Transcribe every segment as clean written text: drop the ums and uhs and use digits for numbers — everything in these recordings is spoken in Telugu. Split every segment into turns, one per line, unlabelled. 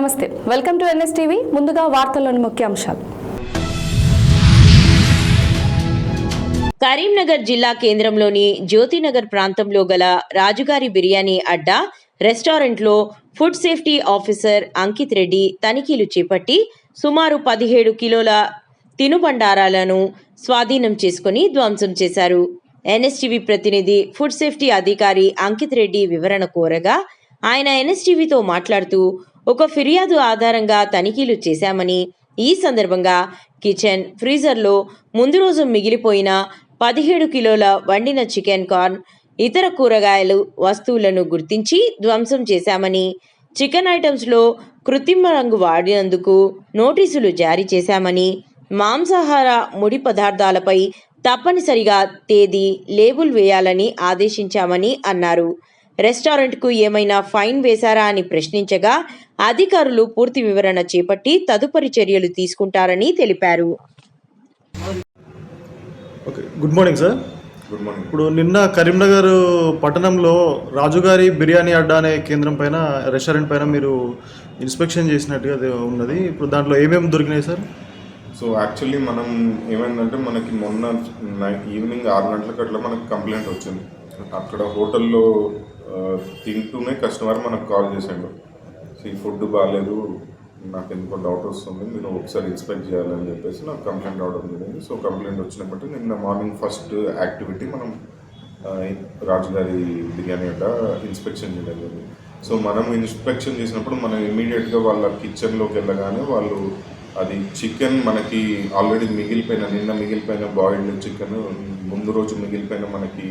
నమస్తే, వెల్కమ్ టు ఎన్ఎస్ టీవీ. ముందుగా వార్తల్లోని ముఖ్యాంశాలు.
కరీంనగర్ జిల్లా కేంద్రంలోని జ్యోతినగర్ ప్రాంతంలో గల రాజుగారి బిర్యానీ అడ్డా రెస్టారెంట్లో food safety officer Ankit Reddy తనిఖీలు చేపట్టి సుమారు 17 కిలోల తినుబండారాలను స్వాధీనం చేసుకుని ధ్వంసం చేశారు. ఎన్ఎస్టీవీ ప్రతినిధి ఫుడ్ సేఫ్టీ అధికారి అంకిత్ రెడ్డి వివరణ కోరగా ఆయన ఎన్ఎస్టీవీతో మాట్లాడుతూ ఒక ఫిర్యాదు ఆధారంగా తనిఖీలు చేశామని, ఈ సందర్భంగా కిచెన్ ఫ్రీజర్లో ముందు రోజు మిగిలిపోయిన 17 కిలోల వండిన చికెన్, కార్న్, ఇతర కూరగాయలు వస్తువులను గుర్తించి ధ్వంసం చేశామని, చికెన్ ఐటమ్స్లో కృత్రిమ రంగు వాడినందుకు నోటీసులు జారీ చేశామని, మాంసాహార ముడి పదార్థాలపై తప్పనిసరిగా తేదీ, లేబుల్ వేయాలని ఆదేశించామని అన్నారు. రెస్టారెంట్కు ఏమైనా ఫైన్ వేశారా అని ప్రశ్నించగా అధికారులు పూర్తి వివరణ చేపట్టి తదుపరి చర్యలు తీసుకుంటారని తెలిపారు.
Good morning sir.
Good morning.
ఇప్పుడు నిన్న కరీంనగర్ పట్టణంలో రాజుగారి బిర్యానీ అడ్డా అనే కేంద్రం పైన, రెస్టారెంట్ పైన మీరు ఇన్స్పెక్షన్ చేసినట్టుగా ఉన్నది. ఇప్పుడు దాంట్లో ఏమేమి దొరికినాయి సార్?
సో యాక్చువల్లీ మనం ఏమైందంటే మనకి మొన్న ఈవినింగ్ 6 గంటలకు అట్లా మనకు కంప్లైంట్ వచ్చింది. అక్కడ హోటల్లో తింటూనే కస్టమర్ మనకు కాల్ చేసాడు, ఈ ఫుడ్ బాగాలేదు, నాకు ఎందుకో డౌట్ వస్తుంది, మీరు ఒకసారి ఇన్స్పెక్ట్ చేయాలని చెప్పేసి నాకు కంప్లైంట్ రావడం జరిగింది. సో కంప్లైంట్ వచ్చినప్పటి నిన్న మార్నింగ్ ఫస్ట్ యాక్టివిటీ మనం రాజుగారి బిర్యానీ అడ్డ ఇన్స్పెక్షన్ చేయడం జరిగింది. సో మనం ఇన్స్పెక్షన్ చేసినప్పుడు మనం ఇమీడియట్గా వాళ్ళ కిచెన్లోకి వెళ్ళగానే వాళ్ళు అది చికెన్ మనకి ఆల్రెడీ నిన్న మిగిలిపోయిన బాయిల్డ్ చికెన్, ముందు రోజు మిగిలిపోయిన మనకి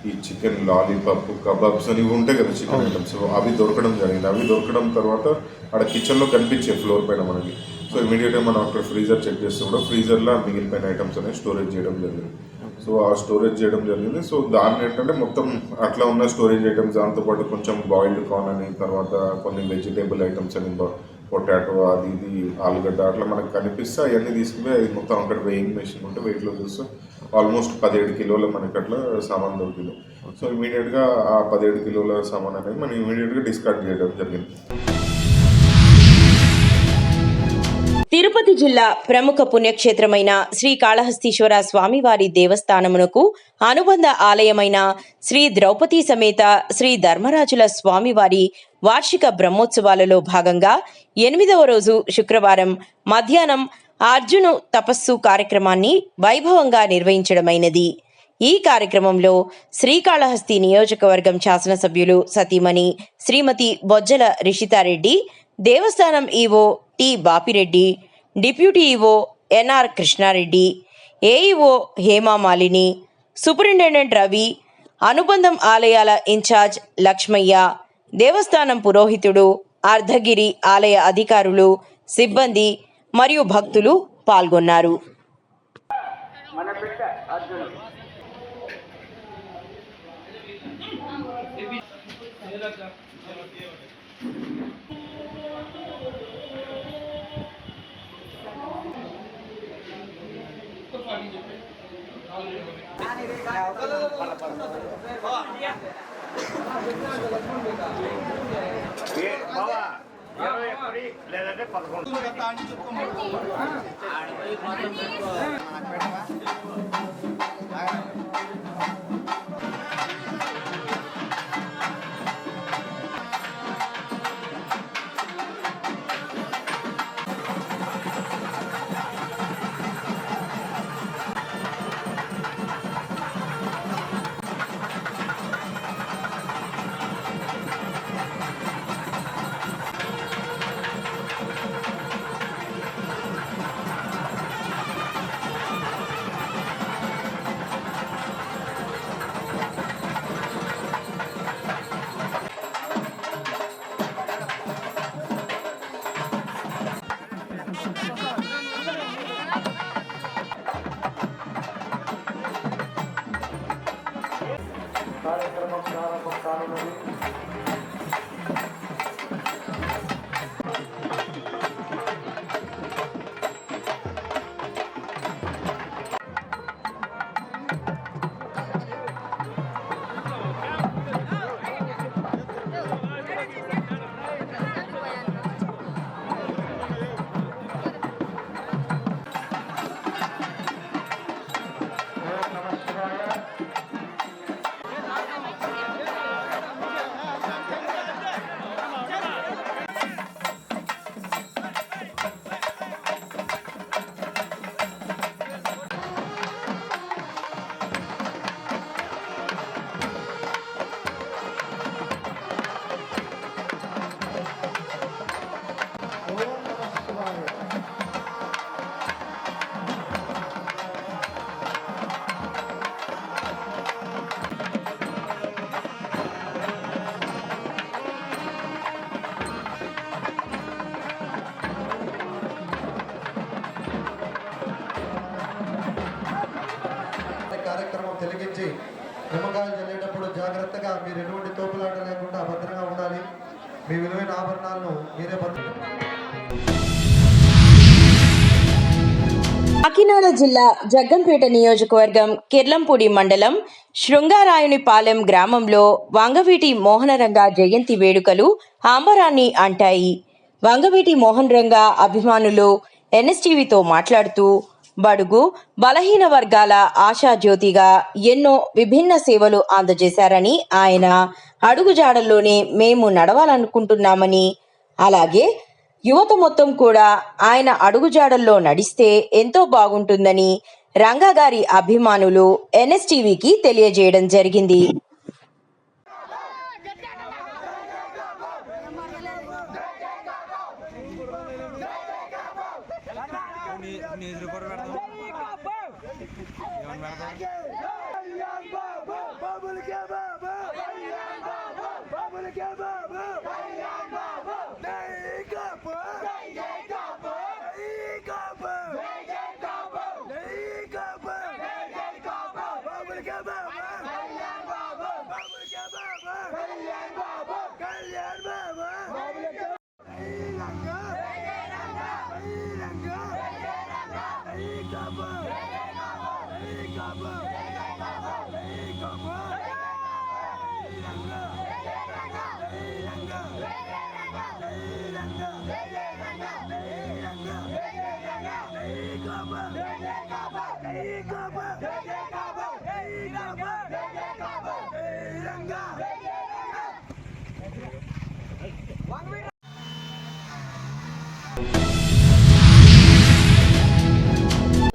ఈ చికెన్ లాలీపాప్, కబాబ్స్ అని ఉంటాయి కదా చికెన్ ఐటమ్స్, అవి దొరకడం జరిగింది. అవి దొరకడం తర్వాత అక్కడ కిచెన్లో కనిపించే ఫ్లోర్ పైన మనకి. సో ఇమీడియట్గా మనం అక్కడ ఫ్రీజర్ చెక్ చేస్తే కూడా ఫ్రీజర్లో మిగిలిపోయిన ఐటమ్స్ అనేవి స్టోరేజ్ చేయడం జరిగింది. సో ఆ స్టోరేజ్ చేయడం జరిగింది. సో దాన్ని ఏంటంటే మొత్తం అట్లా ఉన్న స్టోరేజ్ ఐటమ్స్, దాంతోపాటు కొంచెం బాయిల్డ్ కార్న్ అని, తర్వాత కొన్ని వెజిటేబుల్ ఐటమ్స్ అని, పొటాటో, అది ఇది, ఆలుగడ్డ, అట్లా మనకు కనిపిస్తే అవన్నీ తీసుకుని అది మొత్తం అక్కడ వెయింగ్ మెషిన్ ఉంటే వెయిట్లో చూస్తే ఆల్మోస్ట్ 17 కిలోల మనకి అట్లా సామాన్ దొరికింది. సో ఇమీడియట్గా ఆ 17 కిలోల సామాన్ అనేది మనం ఇమీడియట్గా డిస్కార్డ్ చేయడం జరిగింది.
తిరుపతి జిల్లా ప్రముఖ పుణ్యక్షేత్రమైన శ్రీకాళహస్తీశ్వర స్వామివారి దేవస్థానమునకు అనుబంధ ఆలయమైన శ్రీ ద్రౌపది సమేత శ్రీ ధర్మరాజుల స్వామివారి వార్షిక బ్రహ్మోత్సవాలలో భాగంగా 8వ రోజు శుక్రవారం మధ్యాహ్నం అర్జును తపస్సు కార్యక్రమాన్ని వైభవంగా నిర్వహించడమైనది. ఈ కార్యక్రమంలో శ్రీకాళహస్తి నియోజకవర్గం శాసనసభ్యులు సతీమణి శ్రీమతి బొజ్జల రిషితారెడ్డి, దేవస్థానం EO T Bapireddy, deputy EO NR Krishnareddy, AEO Hemamalini, superintendent Ravi, అనుబంధం ఆలయాల ఇన్ఛార్జ్ లక్ష్మయ్య, దేవస్థానం పురోహితుడు, అర్ధగిరి ఆలయ అధికారులు, సిబ్బంది మరియు భక్తులు పాల్గొన్నారు.
వెలిగించి నిమ్మకాయలు చల్లేటప్పుడు జాగ్రత్తగా మీరు ఎటువంటి తోపులాట లేకుండా భద్రంగా ఉండాలి. మీ విలువైన ఆభరణాలను మీరే
కాకినాడ జిల్లా జగ్గంపేట నియోజకవర్గం కిర్లంపూడి మండలం శృంగారాయునిపాలెం గ్రామంలో వంగవీటి మోహనరంగ జయంతి వేడుకలు ఆంబరాన్ని అంటాయి. వంగవీటి మోహనరంగ అభిమానులు ఎన్ఎస్టీవీతో మాట్లాడుతూ బడుగు బలహీన వర్గాల ఆశాజ్యోతిగా ఎన్నో విభిన్న సేవలు అందజేశారని, ఆయన అడుగుజాడల్లోనే మేము నడవాలనుకుంటున్నామని, అలాగే యువత మొత్తం కూడా ఆయన అడుగుజాడల్లో నడిస్తే ఎంతో బాగుంటుందని రంగా గారి అభిమానులు ఎన్ఎస్టీవీకి తెలియజేయడం జరిగింది.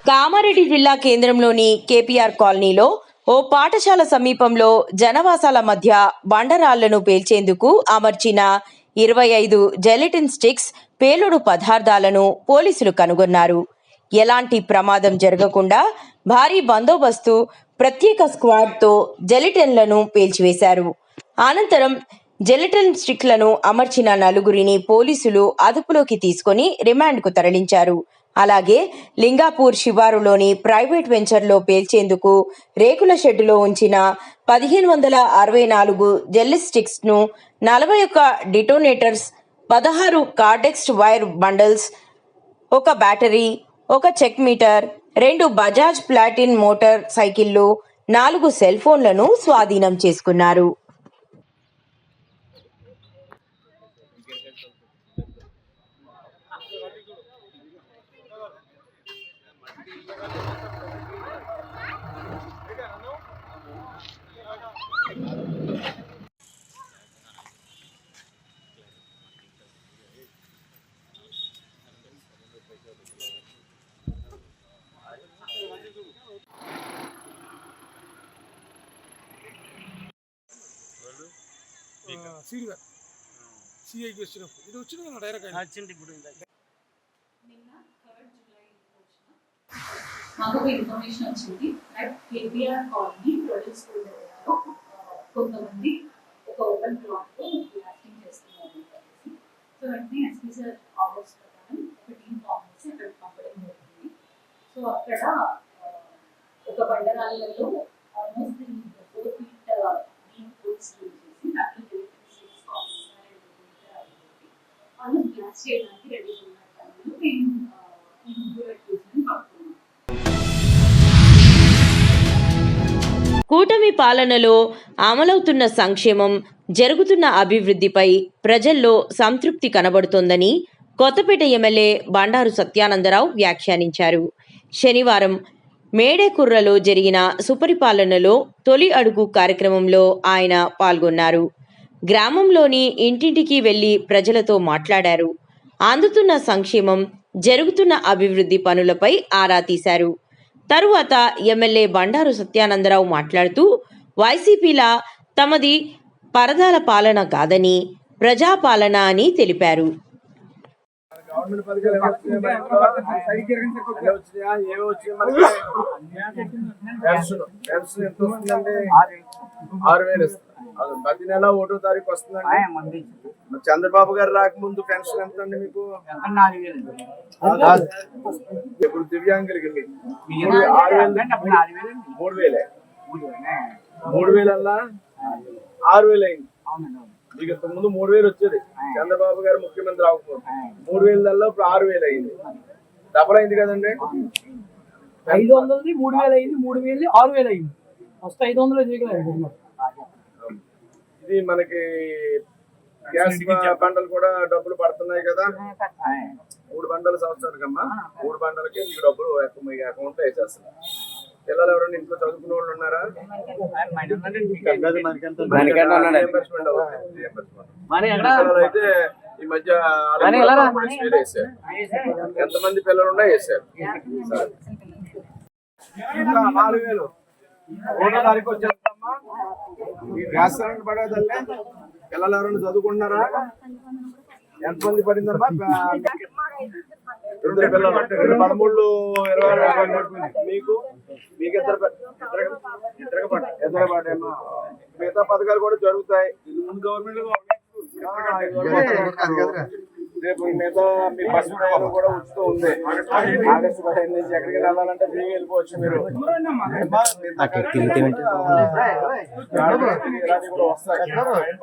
కామారెడ్డి జిల్లా కేంద్రంలోని కేపీఆర్ కాలనీలో ఓ పాఠశాల సమీపంలో జనవాసాల మధ్య బండరాళ్లను పేల్చేందుకు అమర్చిన 25 జెలటిన్ స్టిక్స్ పేలుడు పదార్థాలను పోలీసులు కనుగొన్నారు. ఎలాంటి ప్రమాదం జరగకుండా భారీ బందోబస్తు, ప్రత్యేక స్క్వాడ్తో జెలటిన్లను పేల్చివేశారు. అనంతరం జెలటిన్ స్టిక్లను అమర్చిన నలుగురిని పోలీసులు అదుపులోకి తీసుకుని రిమాండ్కు తరలించారు. అలాగే లింగాపూర్ శివారులోని ప్రైవేట్ వెంచర్లో పేల్చేందుకు రేకుల షెడ్డులో ఉంచిన 1564 జెల్లీ స్టిక్స్ను, 41 detonators, 16 cordex wire bundles, 1 battery, 1 check meter, 2 Bajaj Platina motor సైకిళ్లు, 4 సెల్ ఫోన్లను స్వాధీనం చేసుకున్నారు.
సిఐకి వచ్చినప్పుడు ఇది వచ్చింది కదా డైరెక్ట్ వచ్చింది. ఇప్పుడు
మాకు ఒక ఇన్ఫర్మేషన్ వచ్చింది at KPR colony product school దగ్గరలో కొంతమంది ఒక ఓపెన్ ప్లాట్లో బ్లాస్టింగ్ చేస్తున్నారు. సో వెంటనే ఎస్పీ సార్ ఆర్డర్స్ ప్రకారం ఒక టీం ఫామ్ చేసి అక్కడ పంపడం జరుగుతుంది. సో అక్కడ ఒక బండరాళ్ళలో almost 4 feet deep holes use చేసి దాంట్లో వాళ్ళు బ్లాస్ట్ చేయడానికి రెడీ ఉన్నట్టు మేము ఈ ముగ్గురు చూసి పడుతున్నాం.
కూటమి పాలనలో అమలవుతున్న సంక్షేమం, జరుగుతున్న అభివృద్ధిపై ప్రజల్లో సంతృప్తి కనబడుతోందని కొత్తపేట ఎమ్మెల్యే బండారు సత్యానందరావు వ్యాఖ్యానించారు. శనివారం మేడేకుర్రలో జరిగిన సుపరిపాలనలో తొలి అడుగు కార్యక్రమంలో ఆయన పాల్గొన్నారు. గ్రామంలోని ఇంటింటికి వెళ్లి ప్రజలతో మాట్లాడారు. అందుతున్న సంక్షేమం, జరుగుతున్న అభివృద్ధి పనులపై ఆరా తీశారు. తరువాత ఎమ్మెల్యే బండారు సత్యానందరావు మాట్లాడుతూ వైసీపీలా తమది పరదాల పాలన కాదని, ప్రజాపాలన అని తెలిపారు.
గవర్నమెంట్ పథకాలు పెన్షన్ ఎంత వస్తుందండి? 6,000 ఇస్తుంది. ప్రతి నెల 1వ తారీఖు వస్తుందండి. చంద్రబాబు గారు రాకముందు పెన్షన్ ఎంత అండి మీకు? 4,000. ఇప్పుడు దివ్యాంగులకి 3,000. 3000 6000 అయింది. మీకు ఇంతకు ముందు 3000 వచ్చేది చంద్రబాబు గారు ముఖ్యమంత్రి అవ్వకపోతే. 3000 ఇప్పుడు 6000 అయింది. డబల్ అయింది కదండి.
500 3000 అయింది, 3000 6000 అయింది. ఫస్ట్ 500 చేయగలరు.
ఇది మనకి గ్యాస్ బండలు కూడా డబ్బులు పడుతున్నాయి కదా. 3 బండల సంవత్సరానికమ్మా 3 బండలకి మీకు డబ్బులు మీకు అకౌంట్ లో వేసేస్తారు. పిల్లలు ఎవరైనా ఇంట్లో చదువుకునే వాళ్ళు ఉన్నారా? పిల్లలు అయితే ఈ మధ్య వేసారు. ఎంతమంది పిల్లలు ఉన్నా వేసారు. 4000 ఒకటో తారీఖు వచ్చేస్తామా. గ్యాస్ సిలిండర్ పడేదల్లే పిల్లలు ఎవరైనా చదువుకుంటున్నారా? ఎంతమంది పడిందమ్మా? 2 పిల్లలు 13 20 మీకు ఇద్దరు పడ్డాయమ్మా. మిగతా పథకాలు కూడా జరుగుతాయి. ముందు గవర్నమెంట్ రేపు మిగతా మీ బస్సు ప్రయాణం కూడా ఉచితం ఉంది. ఆగస్టు 15 నుంచి ఎక్కడికి వెళ్ళాలంటే ఫ్రీగా వెళ్ళిపోవచ్చు మీరు.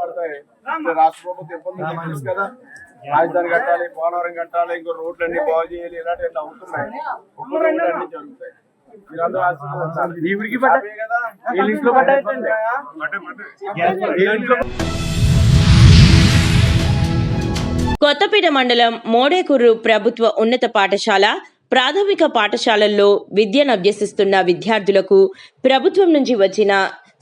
పడతాయి. రాష్ట్ర ప్రభుత్వం ఇబ్బందులు తెలుసు కదా. రాజధాని కట్టాలి, పోలవరం కట్టాలి, ఇంకో రోడ్లన్నీ బాగు చేయాలి, ఇలాంటివన్నీ అవుతున్నాయి. అన్ని జరుగుతాయి. మీరందరూ ఆశీర్వదించాలి కదా.
కొత్తపేట మండలం మోడేకుర్రు ప్రభుత్వ ఉన్నత పాఠశాల ప్రాథమిక పాఠశాలల్లో విద్యను అభ్యసిస్తున్న విద్యార్థులకు ప్రభుత్వం నుంచి వచ్చిన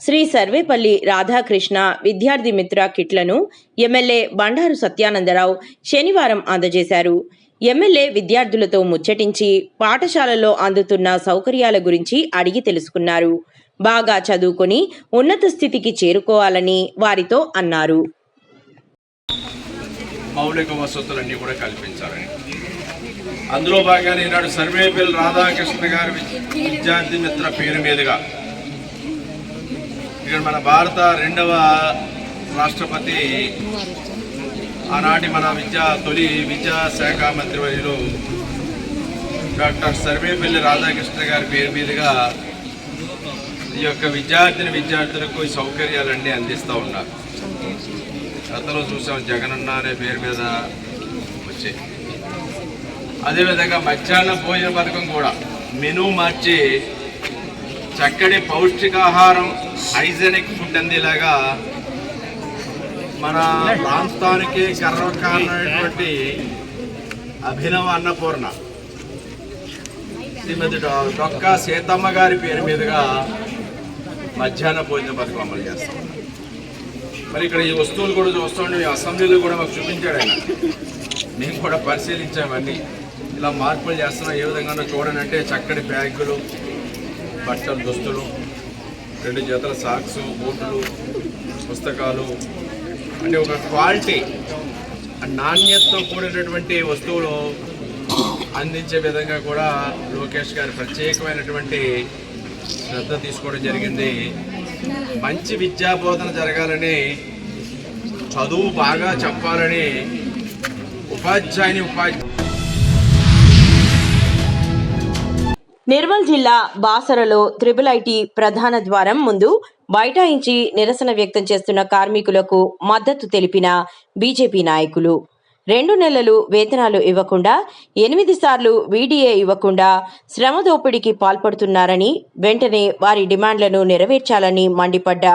శ్రీ సర్వేపల్లి రాధాకృష్ణ విద్యార్థి మిత్ర కిట్లను ఎమ్మెల్యే బండారు సత్యానందరావు శనివారం అందజేశారు. ఎమ్మెల్యే విద్యార్థులతో ముచ్చటించి పాఠశాలలో అందుతున్న సౌకర్యాల గురించి అడిగి తెలుసుకున్నారు. బాగా చదువుకొని ఉన్నత స్థితికి చేరుకోవాలని వారితో అన్నారు.
మౌలిక వసతులన్నీ కూడా కల్పించాలని, అందులో భాగంగా ఈనాడు సర్వేపల్లి రాధాకృష్ణ గారి విద్యార్థి మిత్ర పేరు మీదుగా ఇక్కడ మన భారత 2వ రాష్ట్రపతి ఆనాటి మన తొలి విద్యాశాఖ మంత్రివర్యులు డాక్టర్ సర్వేపల్లి రాధాకృష్ణ గారి పేరు మీదుగా ఈ యొక్క విద్యార్థులకు ఈ సౌకర్యాలన్నీ అందిస్తూ ఉన్నారు. గతంలో చూసాం జగనన్న అనే పేరు మీద వచ్చాయి. అదేవిధంగా మధ్యాహ్న భోజన పథకం కూడా మెనూ మార్చి చక్కటి పౌష్టికాహారం హైజెనిక్ ఫుడ్ అందేలాగా మన ప్రాంతానికి గర్వకారణమైనటువంటి అభినవ అన్నపూర్ణ శ్రీమతి డొక్కా సీతమ్మ గారి పేరు మీదుగా మధ్యాహ్న భోజన పథకం అమలు చేస్తాం. మరి ఇక్కడ ఈ వస్తువులు కూడా చూస్తుంటే అసెంబ్లీలో కూడా మాకు చూపించాడు ఆయన. మేము కూడా పరిశీలించామన్నీ. ఇలా మార్పులు చేస్తున్నాం. ఏ విధంగా చూడండి అంటే చక్కటి బ్యాగులు, బట్టలు, దుస్తులు, 2 జతల సాక్స్, బూట్లు, పుస్తకాలు, అంటే ఒక క్వాలిటీ నాణ్యతతో కూడినటువంటి వస్తువులు అందించే విధంగా కూడా లోకేష్ గారు ప్రత్యేకమైనటువంటి శ్రద్ధ తీసుకోవడం జరిగింది. మంచి విద్యా బోధన జరగాలని, చదువు బాగా చెప్పాలని
నిర్మల్ జిల్లా బాసరలో IIIT ప్రధాన ద్వారం ముందు బైఠాయించి నిరసన వ్యక్తం చేస్తున్న కార్మికులకు మద్దతు తెలిపిన బీజేపీ నాయకులు 2 నెలలు వేతనాలు ఇవ్వకుండా 8 సార్లు వీడీఏ ఇవ్వకుండా శ్రమ దోపిడీకి పాల్పడుతున్నారని, వెంటనే వారి డిమాండ్లను నెరవేర్చాలని మండిపడ్డ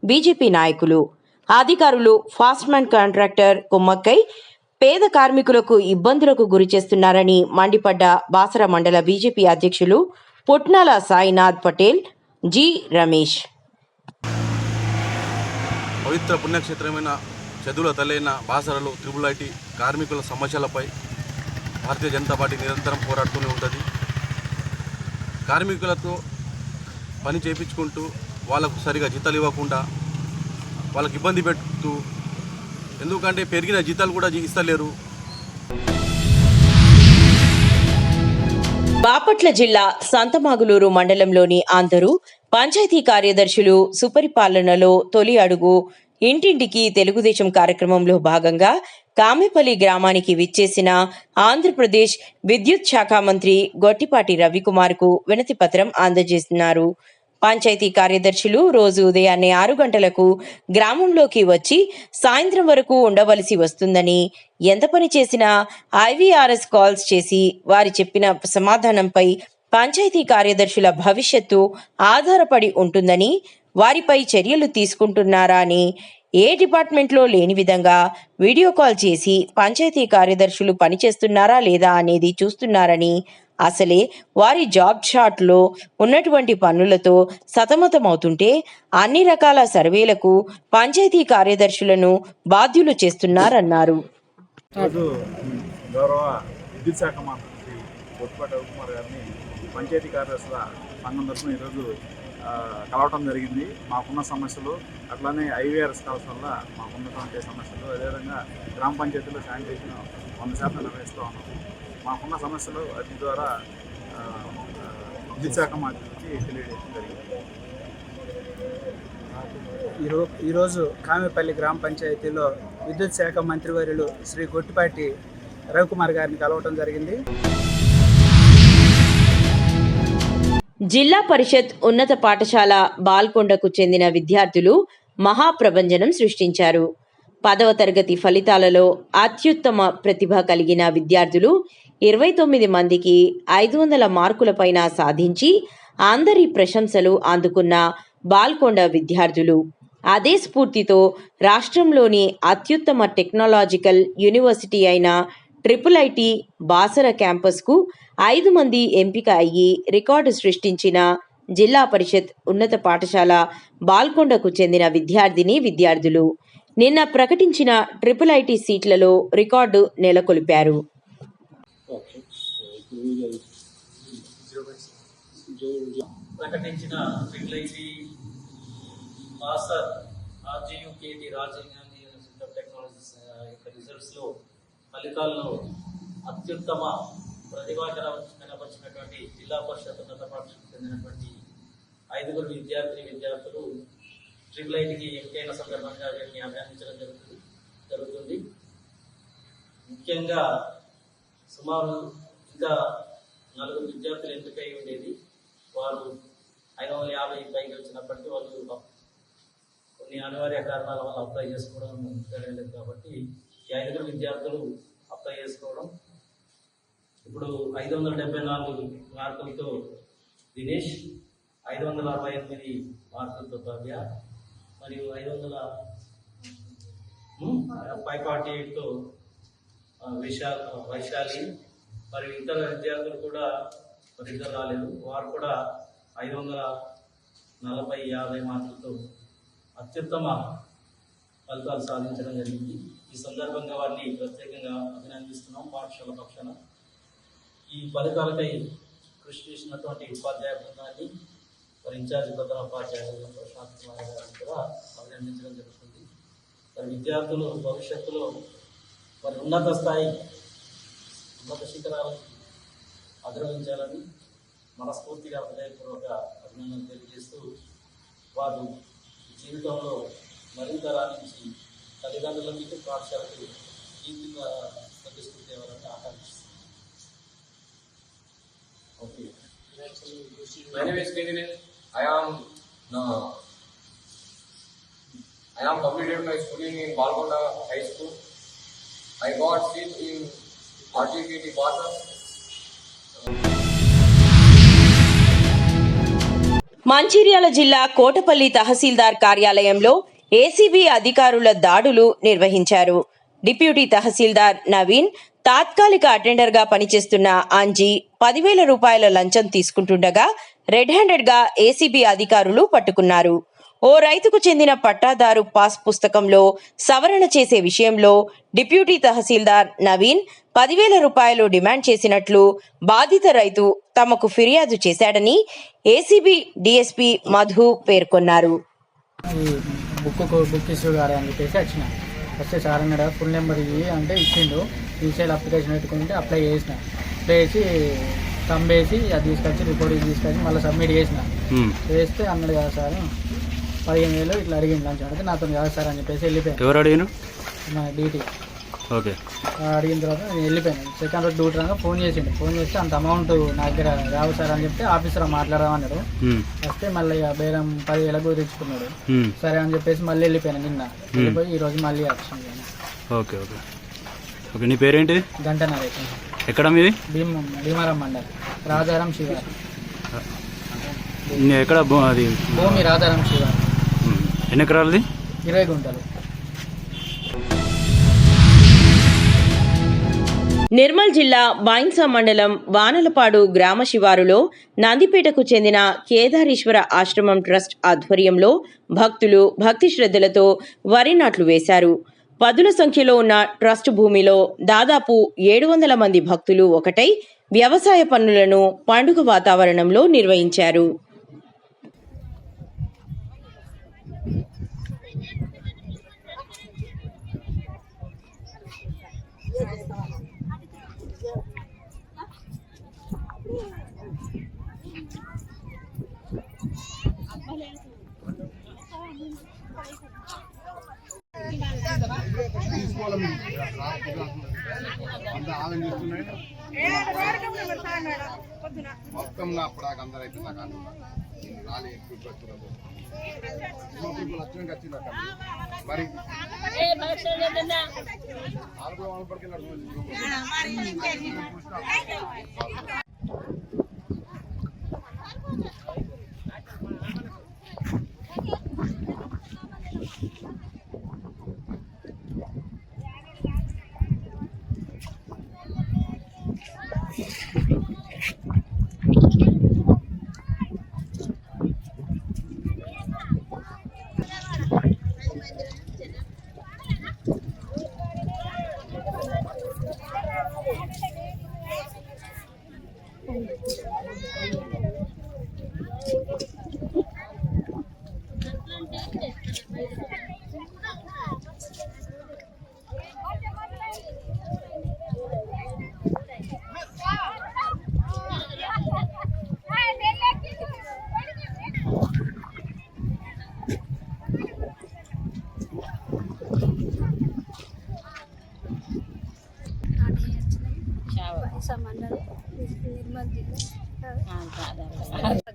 బీజేపీ నాయకులు, అధికారులు ఫాస్ట్మ్యాన్ కాంట్రాక్టర్ కుమ్మక్కై పేద కార్మికులకు ఇబ్బందులకు గురి చేస్తున్నారని మండిపడ్డ బాసర మండల బీజేపీ అధ్యక్షులు పుట్నాల సాయినాథ్ పటేల్, జి రమేష్.
పవిత్ర పుణ్యక్షేత్రమైన చదువుల తల్లైన బాసరలో IIIT కార్మికుల సమస్యలపై భారతీయ జనతా పార్టీ నిరంతరం పోరాడుతూనే ఉంటుంది. కార్మికులతో పని చేయించుకుంటూ వాళ్ళకు సరిగా జీతాలు ఇవ్వకుండా వాళ్ళకి ఇబ్బంది పెడుతూ, ఎందుకంటే పెరిగిన జీతాలు కూడా ఇస్తలేరు.
బాపట్ల జిల్లా సంతమాగులూరు మండలంలోని అందరూ పంచాయతీ కార్యదర్శులు సుపరిపాలనలో తొలి అడుగు ఇంటింటికి తెలుగుదేశం కార్యక్రమంలో భాగంగా కామెపల్లి గ్రామానికి విచ్చేసిన ఆంధ్రప్రదేశ్ విద్యుత్ శాఖ మంత్రి గొట్టిపాటి రవికుమార్కు వినతి పత్రం అందజేస్తున్నారు. పంచాయతీ కార్యదర్శులు రోజు ఉదయాన్నే 6 గంటలకు గ్రామంలోకి వచ్చి సాయంత్రం వరకు ఉండవలసి వస్తుందని, ఎంత పని చేసినా ఐవీఆర్ఎస్ కాల్స్ చేసి వారి చెప్పిన సమాధానంపై పంచాయతీ కార్యదర్శుల భవిష్యత్తు ఆధారపడి ఉంటుందని, వారిపై చర్యలు తీసుకుంటున్నారా అని ఏ డిపార్ట్మెంట్లో లేని విధంగా వీడియో కాల్ చేసి పంచాయతీ కార్యదర్శులు పనిచేస్తున్నారా లేదా అనేది చూస్తున్నారని, అసలే వారి జాబ్ చార్ట్లో ఉన్నటువంటి పనులతో సతమతమవుతుంటే అన్ని రకాల సర్వేలకు పంచాయతీ కార్యదర్శులను బాధ్యులు చేస్తున్నారన్నారు.
గౌరవ విద్యుత్ శాఖ మంత్రి బొట్టుపాటి రవికుమార్ గారిని పంచాయతీ కార్యదర్శుల సంఘం తరఫున ఈరోజు కలవటం జరిగింది. మాకున్న సమస్యలు, అట్లానే ఐవీఆర్ఎస్ కాల్స్ వల్ల మాకున్నటువంటి సమస్యలు, అదేవిధంగా గ్రామ పంచాయతీలో శానిటేషన్ 100% నిర్వహిస్తూ ఉన్నాము. మాకున్న సమస్యలు వాటి ద్వారా విద్యుత్ శాఖ మంత్రికి తెలియజేయడం జరిగింది.
ఈరోజు కామెపల్లి గ్రామ పంచాయతీలో విద్యుత్ శాఖ మంత్రివర్యులు శ్రీ గొట్టిపాటి రవికుమార్ గారిని కలవటం జరిగింది.
జిల్లా పరిషత్ ఉన్నత పాఠశాల బాల్కొండకు చెందిన విద్యార్థులు మహాప్రభంజనం సృష్టించారు. 10వ తరగతి ఫలితాలలో అత్యుత్తమ ప్రతిభ కలిగిన విద్యార్థులు 29 మందికి 500 మార్కుల పైన సాధించి అందరి ప్రశంసలు అందుకున్న బాల్కొండ విద్యార్థులు అదే స్ఫూర్తితో రాష్ట్రంలోని అత్యుత్తమ టెక్నాలజికల్ యూనివర్సిటీ అయిన IIIT బాసర క్యాంపస్కు 5 మంది ఎంపిక అయ్యి రికార్డు సృష్టించిన జిల్లా పరిషత్ ఉన్నత పాఠశాల బాల్కొండకు చెందిన విద్యార్థులు నిన్న ప్రకటించిన IIIT సీట్లలో రికార్డు నెలకొల్పారు.
ప్రకటించిన IIIT Basar RGUKT Rajiv Gandhi university of technologies యొక్క రిజల్ట్స్లో ఫలితాల్లో అత్యుత్తమ ప్రతిభా కనపరిచినటువంటి జిల్లా పరిషత్ ఉన్నత పాఠశాలకు చెందినటువంటి 5 విద్యార్థులు IIITకి ఎంపికైన సందర్భంగా వీరిని అభినందించడం జరుగుతుంది. ముఖ్యంగా సుమారు ఇంకా 4 విద్యార్థులు ఎంపికై ఉండేది. వారు 550 పైకి వచ్చినప్పటికీ వాళ్ళు కొన్ని అనివార్య కారణాల వల్ల అప్లై చేసుకోవడం జరగలేదు. కాబట్టి ఈ 5 విద్యార్థులు అప్లై చేసుకోవడం, ఇప్పుడు 574 మార్కులతో దినేష్, 568 మార్కులతో భవ్య, మరియు 548తో వైశాలి, మరియు ఇతర విద్యార్థులు కూడా ఇద్దరు రాలేదు. వారు కూడా 540-50 మార్కులతో అత్యుత్తమ ఫలితాలు సాధించడం జరిగింది. ఈ సందర్భంగా వారిని ప్రత్యేకంగా అభినందిస్తున్నాం పాఠశాల పక్షాన. ఈ ఫలితాలకై కృషి చేసినటువంటి ఉపాధ్యాయ బృందాన్ని, వారి ఇన్ఛార్జ్ ప్రధాన ఉపాధ్యాయులు ప్రశాంత్ కుమార్ గారిని కూడా అభినందించడం జరుగుతుంది. మరి విద్యార్థులు భవిష్యత్తులో మరి ఉన్నత శిఖరాలు అధిరోహించాలని మనస్ఫూర్తిగా హృదయపూర్వక అభినందనలు తెలియజేస్తూ, వారు జీవితంలో మరింత రాణించి తల్లిదండ్రులకి పాఠశాలకు కీర్తిగా ప్రతిష్ఠిత తేవాలని ఆకాంక్షిస్తున్నాను. Okay.
My name is Nitin. I am completed my schooling in Balkonda High School. I got seat in RGKT Basar.
Mancherial జిల్లా కోటపల్లి తహసీల్దార్ కార్యాలయంలో ఏసీబీ అధికారుల దాడులు నిర్వహించారు. డిప్యూటీ తహసీల్దార్ నవీన్, తాత్కాలిక అటెండర్గా పనిచేస్తున్న అంజీ 10,000 రూపాయల లంచం తీసుకుంటుండగా రెడ్ హ్యాండెడ్గా ఏసీబీ అధికారులు పట్టుకున్నారు. ఓ రైతుకు చెందిన పట్టాదారు పాస్ పుస్తకంలో సవరణ చేసే విషయంలో డిప్యూటీ తహసీల్దార్ నవీన్ 10,000 రూపాయలు డిమాండ్ చేసినట్లు బాధిత రైతు తమకు ఫిర్యాదు చేశాడని ఏసీబీ డీఎస్పీ మధు పేర్కొన్నారు.
బుక్ ఇష్యూ గారు అని చెప్పేసి వస్తే సార్ అన్నాడు, ఫుల్ నెంబర్ ఇవి అంటే ఇచ్చిండు. ఇన్షియల్ అప్లికేషన్ పెట్టుకుంటే అప్లై చేసి తంబేసి అది తీసుకొచ్చి రిపోర్ట్ తీసుకొచ్చి మళ్ళీ సబ్మిట్ చేస్తే అన్నాడు కదా సార్ 15,000 ఇట్లా అడిగింది లంచం. అంటే నాతో కాదు సార్ అని చెప్పేసి వెళ్ళిపోయాను.
ఎవరు అడిగాను?
మా డీటీ
ఓకే.
అడిగిన తర్వాత నేను వెళ్ళిపోయాను. సెకండ్ రోజు డ్యూటీ రాగా ఫోన్ చేస్తే అంత అమౌంట్ నా దగ్గర రావు సార్ అని చెప్తే ఆఫీసర్ మాట్లాడమన్నాడు. వస్తే మళ్ళీ బేరం 10,000 తెచ్చుకున్నాడు. సరే అని చెప్పేసి మళ్ళీ వెళ్ళిపోయాను. నిన్న వెళ్ళిపోయి ఈరోజు మళ్ళీ వచ్చింది.
Okay okay okay. నీ పేరేంటి?
గంట నరేష్.
ఎక్కడ మీది?
భీమారం మండల్, రాజారాం శివారు.
ఎక్కడ అది
భూమి రాజారాం శివారు.
ఎన్ని ఎకరాలది?
20 గుంటలు.
నిర్మల్ జిల్లా బైన్సా మండలం వానలపాడు గ్రామ శివారులో నందిపేటకు చెందిన కేదారేశ్వర ఆశ్రమం ట్రస్ట్ ఆధ్వర్యంలో భక్తులు భక్తి శ్రద్ధలతో వరి నాట్లు వేశారు. పదుల సంఖ్యలో ఉన్న ట్రస్ట్ భూమిలో దాదాపు 700 మంది భక్తులు ఒకటై వ్యవసాయ పనులను పండుగ వాతావరణంలో నిర్వహించారు.
మొత్తం నా అప్పుడు అందరూ అయితే నాకు రాలే వచ్చిందట మరి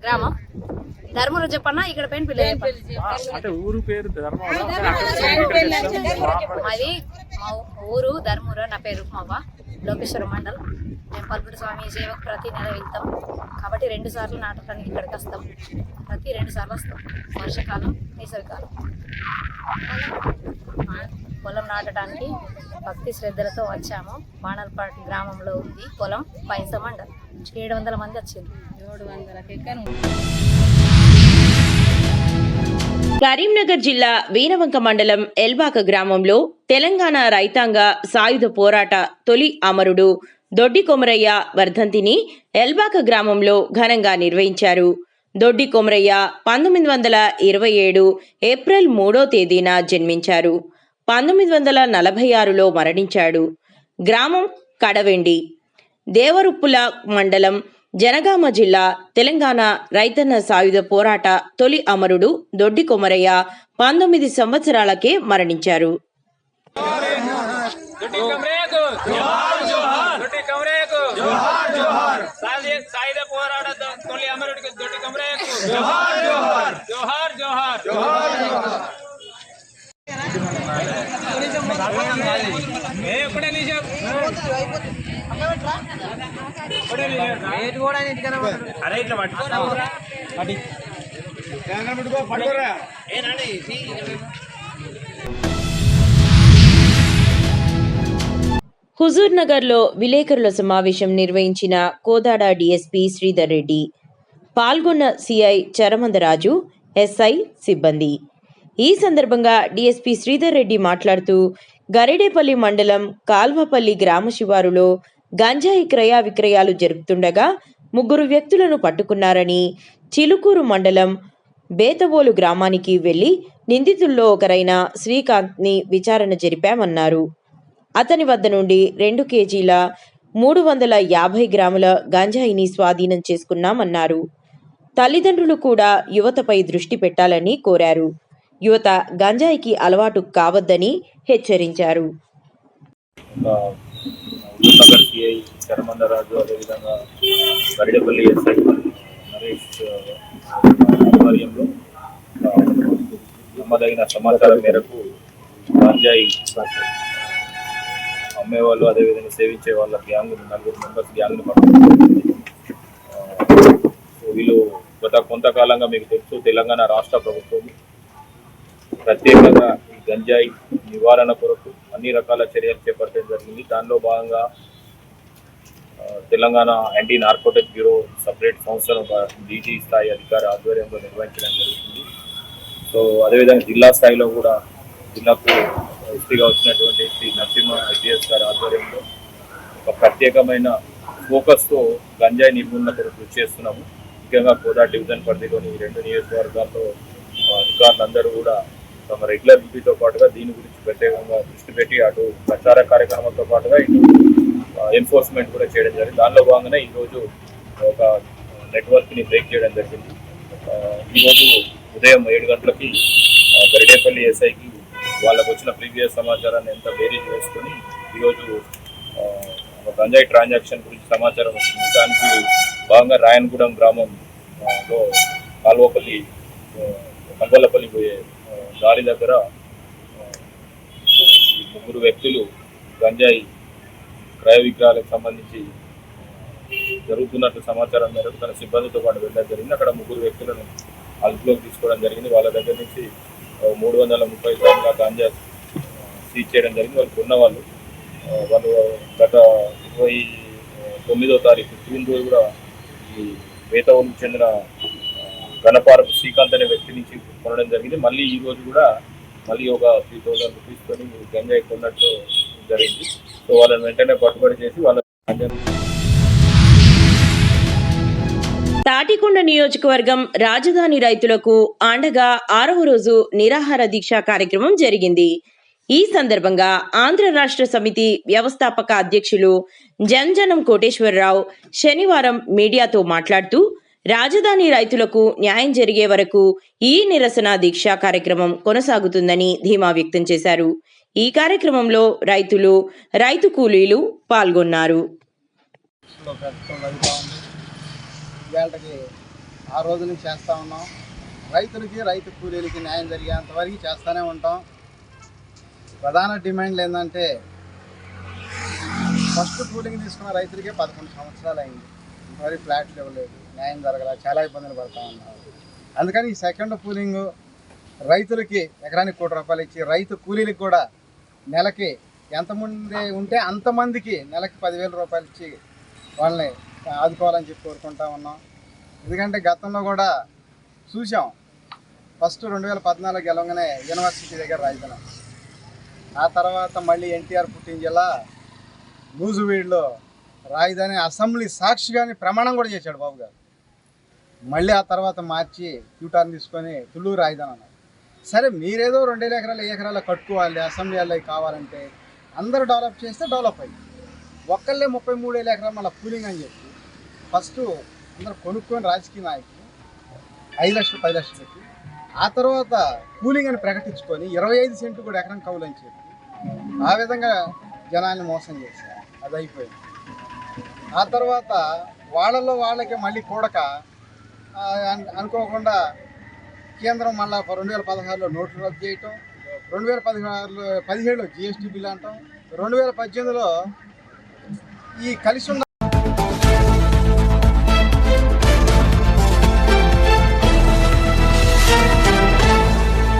గ్రామం ధర్మూరు చెప్పన్నా. ఇక్కడ పెయిన్ పిల్ల
అంటే ఊరు పేరు
అది మా ఊరు ధర్మూరు. నా పేరు రుక్మవ్వ, లోకేశ్వర మండల్. మేము పల్గుడు స్వామి సేవకు ప్రతి నెల వెళ్తాం కాబట్టి 2 సార్లు నాటకానికి ఇక్కడికి వస్తాం. ప్రతి 2 సార్లు వస్తాం, వర్షాకాలం వేసవికాలం. పొలం నాటడానికి భక్తి శ్రద్ధలతో వచ్చాము. వానల్పాటి గ్రామంలో ఉంది పొలం. బైన్సా మండల్ 700 మంది వచ్చింది. 700 ఎకరం.
కరీంనగర్ జిల్లా వీనవంక మండలం ఎల్బాక గ్రామంలో తెలంగాణ రైతాంగ సాయుధ పోరాట తొలి అమరుడు దొడ్డి కొమరయ్య వర్ధంతిని ఎల్బాక గ్రామంలో ఘనంగా నిర్వహించారు. దొడ్డి కొమరయ్య 1927 ఏప్రిల్ 3వ తేదీన జన్మించారు. 1946లో మరణించాడు. గ్రామం కడవెండి, దేవరుప్పుల మండలం, జనగామ జిల్లా. తెలంగాణ రైతన్న సాయుధ పోరాట తొలి అమరుడు దొడ్డి కొమరయ్య 19 సంవత్సరాలకే మరణించారు. హుజూర్ నగర్లో విలేకరుల సమావేశం నిర్వహించిన కోదాడ డీఎస్పీ శ్రీధర్ రెడ్డి. పాల్గొన్న సిఐ చరమందరాజు, ఎస్ఐ సిబ్బంది. ఈ సందర్భంగా డీఎస్పీ శ్రీధర్ రెడ్డి మాట్లాడుతూ గరిడేపల్లి మండలం కాల్వపల్లి గ్రామ శివారులో గంజాయి క్రయ విక్రయాలు జరుపుతుండగా 3 వ్యక్తులను పట్టుకున్నారని, చిలుకూరు మండలం బేతవోలు గ్రామానికి వెళ్లి నిందితుల్లో ఒకరైన శ్రీకాంత్ని విచారణ జరిపామన్నారు. అతని వద్ద నుండి 2 కేజీల 350 గ్రాముల గంజాయిని స్వాధీనం చేసుకున్నామన్నారు. తల్లిదండ్రులు కూడా యువతపై దృష్టి పెట్టాలని కోరారు. యువత గంజాయికి అలవాటు కావద్దని హెచ్చరించారు.
నగర్ సిఐ శరమందరాజు, అదేవిధంగా గరిడపల్లి ఎస్ఐ నరేష్ ఆధ్వర్యంలో నమ్మదగిన సమాచారం మేరకు గాంజాయి అమ్మేవాళ్ళు అదేవిధంగా సేవించే వాళ్ళ గ్యాంగ్ 4 మెంబర్స్ గ్యాంగ్ను పట్టుకుంటుంది. వీళ్ళు గత కొంతకాలంగా మీకు తెలుసు తెలంగాణ రాష్ట్ర ప్రభుత్వం ప్రత్యేకంగా ఈ గంజాయి నివారణ కొరకు అన్ని రకాల చర్యలు చేపట్టడం జరిగింది. దానిలో భాగంగా Telangana anti narcotic bureau separate సంస్థను డీజీ స్థాయి అధికారి ఆధ్వర్యంలో నిర్వహించడం జరుగుతుంది. సో అదేవిధంగా జిల్లా స్థాయిలో కూడా జిల్లాకు ఎస్పీగా వచ్చినటువంటి శ్రీ నరసింహ ఐపీఎస్ గారి ఆధ్వర్యంలో ఒక ప్రత్యేకమైన ఫోకస్తో గంజాయి నిర్మూలన కొరకు కృషి చేస్తున్నాము. ముఖ్యంగా కోదా డివిజన్ పరిధిలోని 2 నియోజకవర్గాల్లో అధికారులందరూ కూడా తమ రెగ్యులర్ డ్యూటీతో పాటుగా దీని గురించి ప్రత్యేకంగా దృష్టి పెట్టి అటు ప్రచార కార్యక్రమంతో పాటుగా ఇటు ఎన్ఫోర్స్మెంట్ కూడా చేయడం జరిగింది. దానిలో భాగంగానే ఈరోజు ఒక నెట్వర్క్ని బ్రేక్ చేయడం జరిగింది. ఈరోజు ఉదయం 7 గంటలకి గరిడేపల్లి ఎస్ఐకి వాళ్ళకు వచ్చిన ప్రీవియస్ సమాచారాన్ని ఎంత బేరీజ్ వేసుకొని ఈరోజు ఒక గంజాయి ట్రాన్సాక్షన్ గురించి సమాచారం వచ్చింది. దానికి భాగంగా రాయనగూడెం గ్రామంలో కల్వలపల్లి పోయే దారి దగ్గర 3 వ్యక్తులు గంజాయి క్రయ విక్రయాలకు సంబంధించి జరుగుతున్నట్టు సమాచారం మేరకు తన సిబ్బందితో పాటు వెళ్ళడం జరిగింది. అక్కడ 3 వ్యక్తులను అదుపులోకి తీసుకోవడం జరిగింది. వాళ్ళ దగ్గర నుంచి 330 గ్రాముల గాంజా సీజ్ చేయడం జరిగింది. వాళ్ళు కొన్నవాళ్ళు గత 29వ తారీఖు జూన్ రోజు కూడా ఈ వేతవులకు చెందిన గణపారపు శ్రీకాంత్ అనే వ్యక్తి నుంచి కొనడం జరిగింది. మళ్ళీ ఈ రోజు కూడా మళ్ళీ ఒక 3000 రూపీస్ కొని గంజాయి కొన్నట్టు జరిగింది. సో వాళ్ళని వెంటనే పట్టుబడి చేసి వాళ్ళ
తాటికొండ నియోజకవర్గం రాజధాని రైతులకు అండగా 6వ రోజు నిరాహార దీక్ష కార్యక్రమం జరిగింది. ఈ సందర్భంగా ఆంధ్ర రాష్ట్ర సమితి వ్యవస్థాపక అధ్యక్షులు జంజనం కోటేశ్వరరావు శనివారం మీడియాతో మాట్లాడుతూ రాజధాని రైతులకు న్యాయం జరిగే వరకు ఈ నిరసన దీక్ష కార్యక్రమం కొనసాగుతుందని ధీమా వ్యక్తం చేశారు. ఈ కార్యక్రమంలో రైతులు, రైతు కూలీలు పాల్గొన్నారు.
ఇవాళకి 6 రోజుల నుంచి చేస్తూ ఉన్నాం. రైతులకి, రైతు కూలీలకి న్యాయం జరిగేంత వరకు చేస్తూనే ఉంటాం. ప్రధాన డిమాండ్లు ఏంటంటే ఫస్ట్ కూలింగ్ తీసుకున్న రైతులకే 11 సంవత్సరాలు అయింది. మరి ఫ్లాట్లు ఇవ్వలేదు, న్యాయం జరగలేదు, చాలా ఇబ్బందులు పడుతూ ఉన్నారు. అందుకని ఈ సెకండ్ కూలింగ్ రైతులకి ఎకరానికి 1 కోటి రూపాయలు ఇచ్చి రైతు కూలీలకు కూడా నెలకి ఎంతమంది ఉంటే అంతమందికి నెలకి 10,000 రూపాయలు ఇచ్చి వాళ్ళని ఆదుకోవాలని చెప్పి కోరుకుంటా ఉన్నాం. ఎందుకంటే గతంలో కూడా చూసాం, ఫస్ట్ 2014 గెలవగానే యూనివర్సిటీ దగ్గర రాజధాని, ఆ తర్వాత మళ్ళీ ఎన్టీఆర్ పుట్టిన జిల్లా నూజువీడులో రాజధాని అసెంబ్లీ సాక్షిగాని ప్రమాణం కూడా చేశాడు బాబు గారు. మళ్ళీ ఆ తర్వాత మార్చి క్యూటార్ని తీసుకొని తుళ్ళూరు రాజధాని అన్నారు. సరే మీరేదో 2,000 ఎకరాలు కట్టుకోవాలి, అసెంబ్లీ వాళ్ళు కావాలంటే అందరూ డెవలప్ చేస్తే డెవలప్ అయ్యి ఒక్కళ్ళే 33,000 ఎకరాలు మళ్ళీ కూలింగ్ అని చెప్పి ఫస్ట్ అందరూ కొనుక్కొని రాజకీయ నాయకులు 5 లక్షలు 10 లక్షలు పెట్టి ఆ తర్వాత కూలింగ్ అని ప్రకటించుకొని 25 సెంట్లు కూడా ఎకరం కవులు అని చెప్పి ఆ విధంగా జనాన్ని మోసం చేశారు. అది అయిపోయింది. ఆ తర్వాత వాళ్ళకి మళ్ళీ కూడక అనుకోకుండా కేంద్రం మళ్ళీ 2016లో నోట్లు రద్దు చేయటం, 2017లో GST బిల్ అంటాం, 2018లో ఈ కలిసి ఉన్న